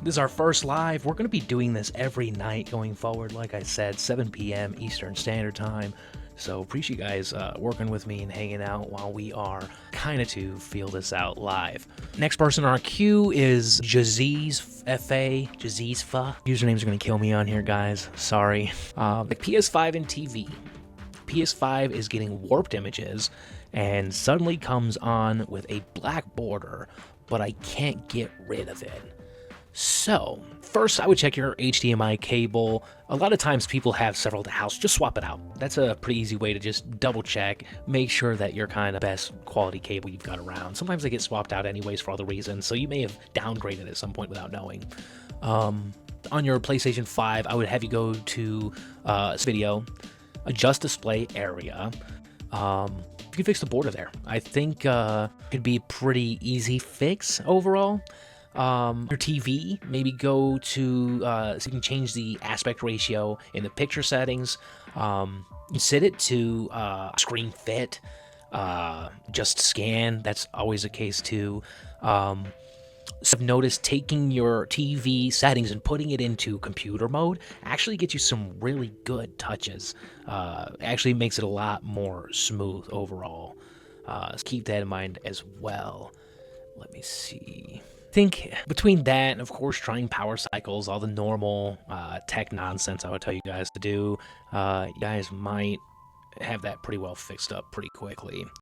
This is our first live. We're going to be doing this every night going forward, like I said, 7 p.m. Eastern Standard Time. So appreciate you guys working with me and hanging out while we are kind of to feel this out live. Next person on our queue is Jazeez FA. Jazeez Fa. Usernames are going to kill me on here, guys. Sorry. The PS5 and TV. PS5 is getting warped images and suddenly comes on with a black border, but I can't get rid of it. So, first I would check your HDMI cable. A lot of times people have several at the house. Just swap it out. That's a pretty easy way to just double check, make sure that you're kind of best quality cable you've got around. Sometimes they get swapped out anyways for other reasons, so you may have downgraded at some point without knowing. On your PlayStation 5, I would have you go to video, adjust display area. You can fix the border there. I think could be a pretty easy fix overall. Your TV, maybe go to so you can change the aspect ratio in the picture settings. Set it to screen fit, just scan. That's always the case too. So I've noticed taking your TV settings and putting it into computer mode actually gets you some really good touches. Actually makes it a lot more smooth overall. So keep that in mind as well. Let me see. I think between that and, of course, trying power cycles, all the normal tech nonsense I would tell you guys to do, you guys might have that pretty well fixed up pretty quickly.